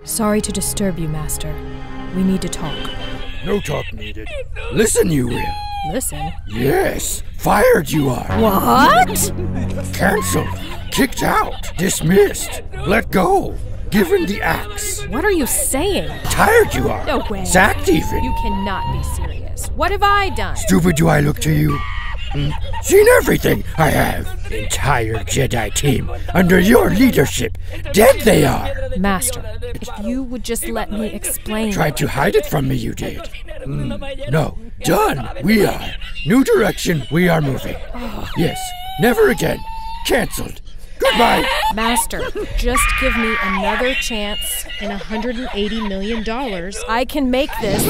Sorry to disturb you, Master. We need to talk. No talk needed. Listen, you will. Listen? Yes, fired you are. What? Cancelled, kicked out, dismissed, let go, given the axe. What are you saying? Tired you are. No way. Sacked even. You cannot be serious. What have I done? Stupid do I look to you? Seen everything I have. Entire Jedi team under your leadership. Dead they are. Master, if you would just let me explain. Tried to hide it from me, you did. No, done. We are. New direction, we are moving. Yes, never again. Cancelled. Goodbye. Master, just give me another chance and $180 million. I can make this.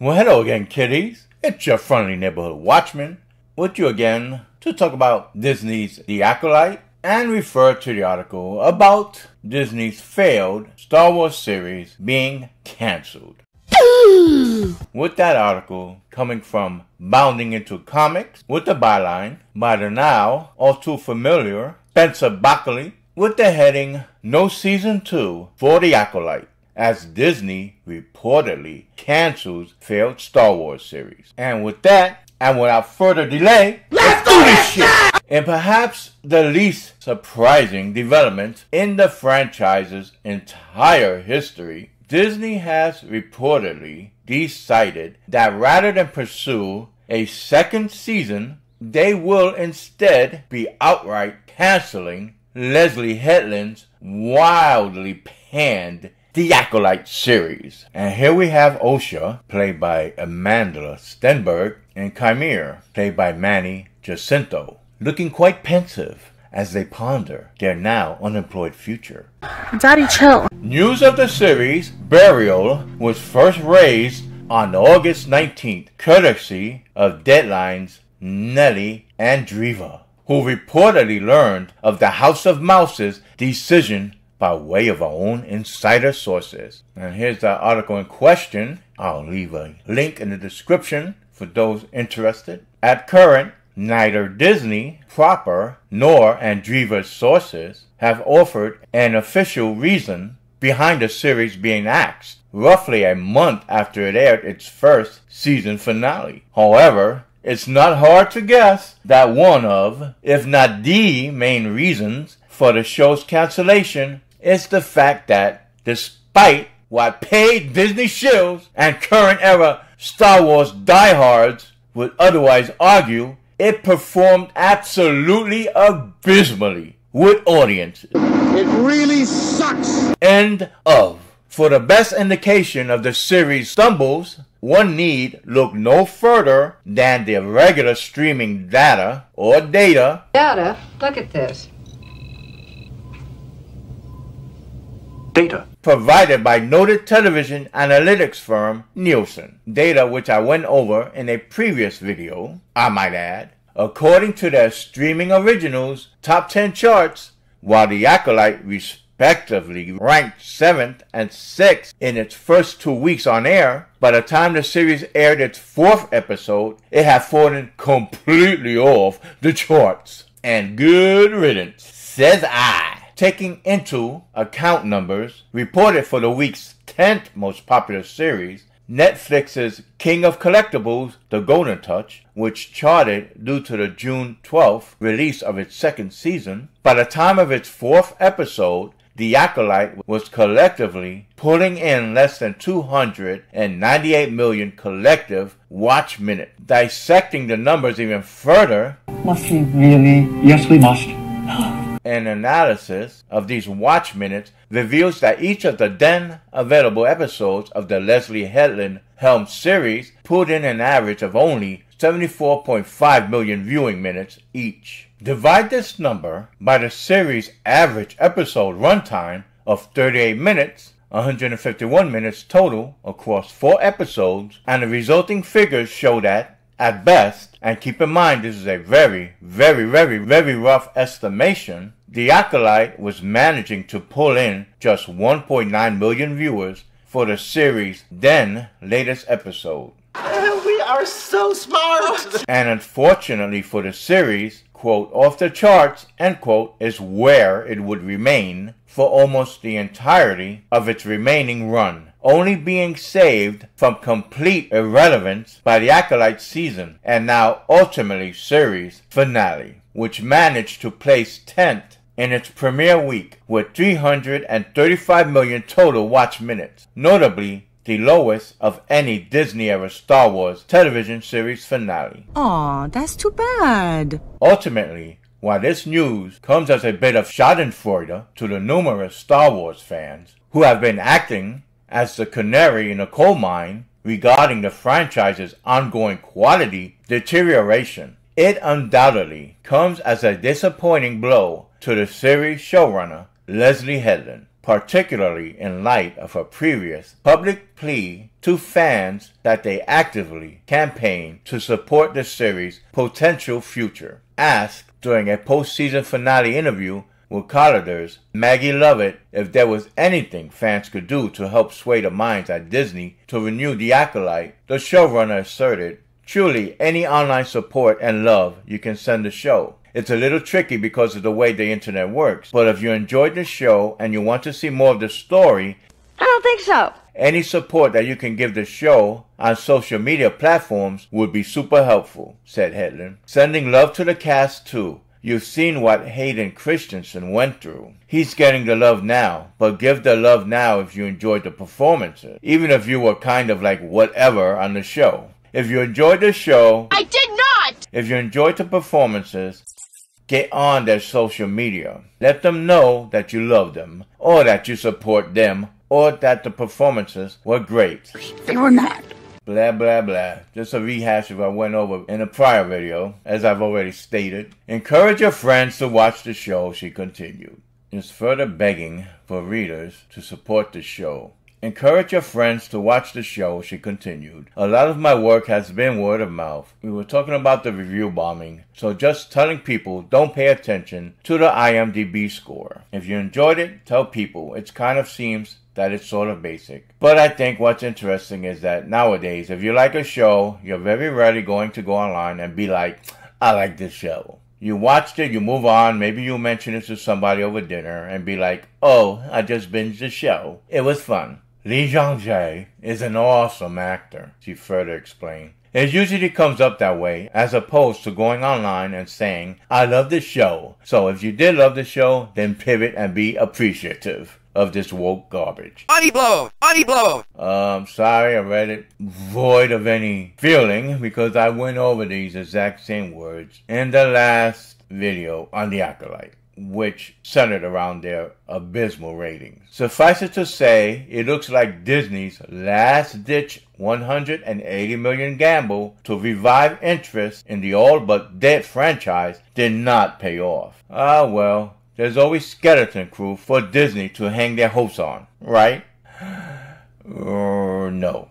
Well, hello again, kiddies. It's your friendly neighborhood watchman with you again to talk about Disney's The Acolyte and refer to the article about Disney's failed Star Wars series being canceled. With that article coming from Bounding Into Comics with the byline by the now all too familiar Spencer Buckley with the heading No Season 2 for The Acolyte, as Disney reportedly cancels failed Star Wars series. And with that, and without further delay, let's do this shit! And perhaps the least surprising development in the franchise's entire history, Disney has reportedly decided that rather than pursue a second season, they will instead be outright canceling Leslie Headland's wildly panned The Acolyte series. And here we have Osha, played by Amanda Stenberg, and Chimere, played by Manny Jacinto, looking quite pensive as they ponder their now unemployed future. Daddy, chill. News of the series' burial was first raised on August 19th, courtesy of Deadline's Nellie Andreeva, who reportedly learned of the House of Mouse's decision by way of our own insider sources. And here's the article in question. I'll leave a link in the description for those interested. At current, neither Disney proper nor Andreeva's sources have offered an official reason behind the series being axed, roughly a month after it aired its first season finale. However, it's not hard to guess that one of, if not the main reasons for the show's cancellation is the fact that, despite what paid Disney shills and current era Star Wars diehards would otherwise argue, it performed absolutely abysmally with audiences. It really sucks. End of. For the best indication of the series' stumbles, one need look no further than the regular streaming data or data. Data? Look at this. Data provided by noted television analytics firm Nielsen. Data which I went over in a previous video, I might add. According to their streaming originals top 10 charts, while The Acolyte respectively ranked 7th and 6th in its first 2 weeks on air, by the time the series aired its 4th episode, it had fallen completely off the charts. And good riddance, says I. Taking into account numbers reported for the week's 10th most popular series, Netflix's King of Collectibles, The Golden Touch, which charted due to the June 12th release of its second season, by the time of its 4th episode, The Acolyte was collectively pulling in less than 298 million collective watch minutes. Dissecting the numbers even further, Must we really? Yes, we must. an analysis of these watch minutes reveals that each of the then available episodes of the Leslie Headland helmed series pulled in an average of only 74.5 million viewing minutes each. Divide this number by the series' average episode runtime of 38 minutes, 151 minutes total across 4 episodes, and the resulting figures show that At best, and keep in mind this is a very, very, very, very rough estimation, The Acolyte was managing to pull in just 1.9 million viewers for the series' then latest episode. We are so smart! And unfortunately for the series, quote, off the charts, end quote, is where it would remain for almost the entirety of its remaining run, only being saved from complete irrelevance by the Acolyte season and now ultimately series finale, which managed to place 10th in its premiere week with 335 million total watch minutes, notably the lowest of any Disney-era Star Wars television series finale. Aw, that's too bad. Ultimately, while this news comes as a bit of schadenfreude to the numerous Star Wars fans who have been acting as the canary in a coal mine regarding the franchise's ongoing quality deterioration, it undoubtedly comes as a disappointing blow to the series showrunner Leslie Headland, particularly in light of her previous public plea to fans that they actively campaign to support the series' potential future. Asked during a post-season finale interview with Collider's Maggie Lovett if there was anything fans could do to help sway the minds at Disney to renew The Acolyte, the showrunner asserted, "Truly, any online support and love you can send the show. It's a little tricky because of the way the internet works, but if you enjoyed the show and you want to see more of the story, I don't think so. Any support that you can give the show on social media platforms would be super helpful," said Headland. Sending love to the cast too. You've seen what Hayden Christensen went through. He's getting the love now, but give the love now if you enjoyed the performances, even if you were kind of like whatever on the show. If you enjoyed the show, I did not! If you enjoyed the performances, get on their social media. Let them know that you love them, or that you support them, or that the performances were great. They were not. Blah, blah, blah. Just a rehash of what I went over in a prior video, as I've already stated. Encourage your friends to watch the show, she continued. Is further begging for readers to support the show. Encourage your friends to watch the show, she continued. A lot of my work has been word of mouth. We were talking about the review bombing, so just telling people don't pay attention to the IMDb score. If you enjoyed it, tell people. It kind of seems that it's sort of basic. But I think what's interesting is that nowadays, if you like a show, you're very rarely going to go online and be like, I like this show. You watched it, you move on, maybe you mention it to somebody over dinner and be like, oh, I just binged the show. It was fun. Lee Jong-jae is an awesome actor, she further explained. It usually comes up that way, as opposed to going online and saying, I love the show. So if you did love the show, then pivot and be appreciative of this woke garbage. Money blow! Money blow! Sorry, I read it void of any feeling because I went over these exact same words in the last video on The Acolyte, which centered around their abysmal ratings. Suffice it to say, it looks like Disney's last-ditch $180 million gamble to revive interest in the all-but-dead franchise did not pay off. Ah well, there's always skeleton crew for Disney to hang their hopes on, right? No.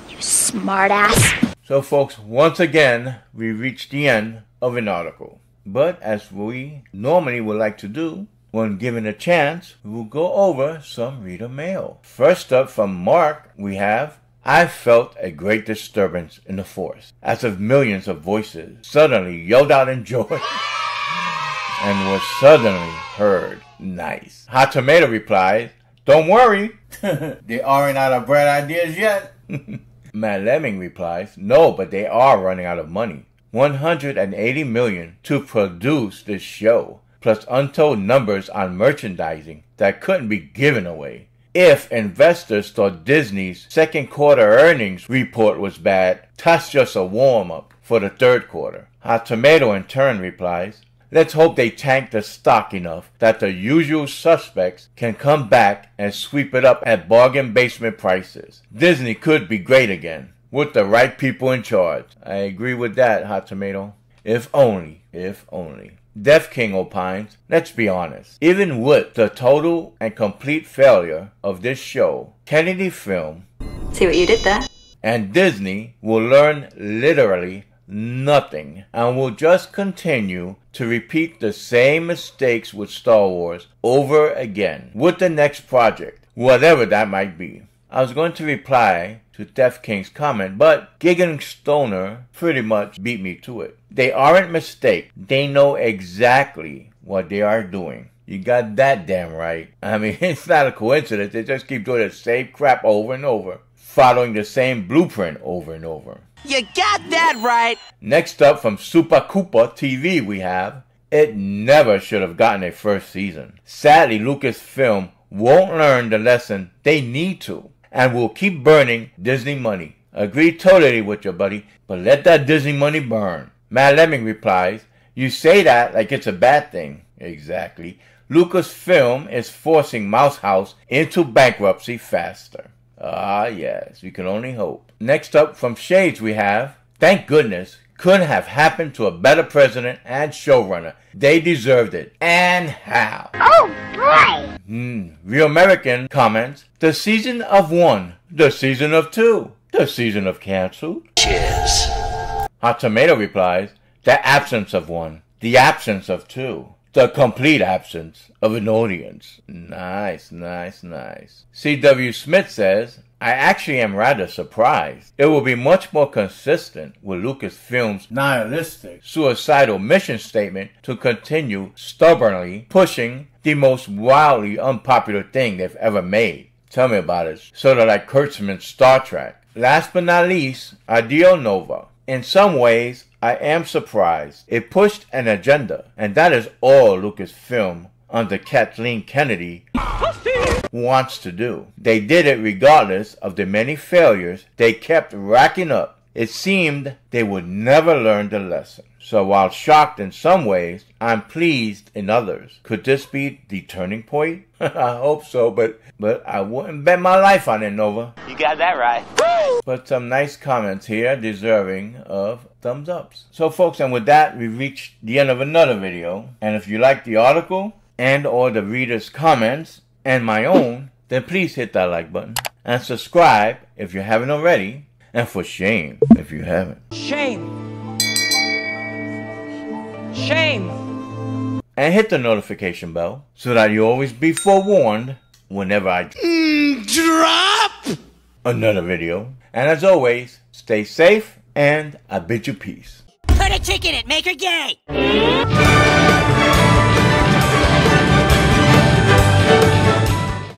You smartass. So folks, once again, we reached the end of an article. But as we normally would like to do, when given a chance, we will go over some reader mail. First up from Mark, we have, I felt a great disturbance in the force, as if millions of voices suddenly yelled out in joy and was suddenly heard. Nice. Hot Tomato replies, don't worry, they aren't out of bread ideas yet. Matt Lemming replies, no, but they are running out of money. $180 million to produce this show, plus untold numbers on merchandising that couldn't be given away. If investors thought Disney's second quarter earnings report was bad, that's just a warm-up for the third quarter. Hot Tomato in turn replies, let's hope they tank the stock enough that the usual suspects can come back and sweep it up at bargain basement prices. Disney could be great again, with the right people in charge. I agree with that, Hot Tomato. If only, if only. Def King opines, let's be honest, even with the total and complete failure of this show, Kennedy Film, See what you did there? and Disney will learn literally nothing and will just continue to repeat the same mistakes with Star Wars over again with the next project, whatever that might be. I was going to reply to Def King's comment, but Gigan Stoner pretty much beat me to it. They aren't mistakes. They know exactly what they are doing. You got that damn right. I mean, it's not a coincidence. They just keep doing the same crap over and over, following the same blueprint over and over. You got that right. Next up from Super Koopa TV we have, it never should have gotten a first season. Sadly, Lucasfilm won't learn the lesson they need to and will keep burning Disney money. Agree totally with you, buddy, but let that Disney money burn. Matt Lemming replies, you say that like it's a bad thing. Exactly. Lucasfilm is forcing Mouse House into bankruptcy faster. Ah, yes, we can only hope. Next up from Shades we have, thank goodness, couldn't have happened to a better president and showrunner. They deserved it. And how? Oh, boy! Real American comments, the season of 1, the season of 2, the season of canceled. Cheers. Hot Tomato replies, the absence of 1, the absence of 2. The complete absence of an audience. Nice, nice, nice. C.W. Smith says, I actually am rather surprised. It will be much more consistent with Lucasfilm's nihilistic, suicidal mission statement to continue stubbornly pushing the most wildly unpopular thing they've ever made. Tell me about it. Sort of like Kurtzman's Star Trek. Last but not least, Adio Nova. In some ways, I am surprised. It pushed an agenda, and that is all Lucasfilm under Kathleen Kennedy wants to do. They did it regardless of the many failures they kept racking up. It seemed they would never learn the lesson. So while shocked in some ways, I'm pleased in others. Could this be the turning point? I hope so, but I wouldn't bet my life on it, Nova. You got that right. But some nice comments here deserving of thumbs ups. So folks, and with that, we've reached the end of another video. And if you like the article and or the reader's comments and my own, then please hit that like button and subscribe if you haven't already. And for shame if you haven't. Shame. Shame. And hit the notification bell so that you'll always be forewarned whenever I Drop! another video. And as always, stay safe and I bid you peace. Put a chick in it, make her gay!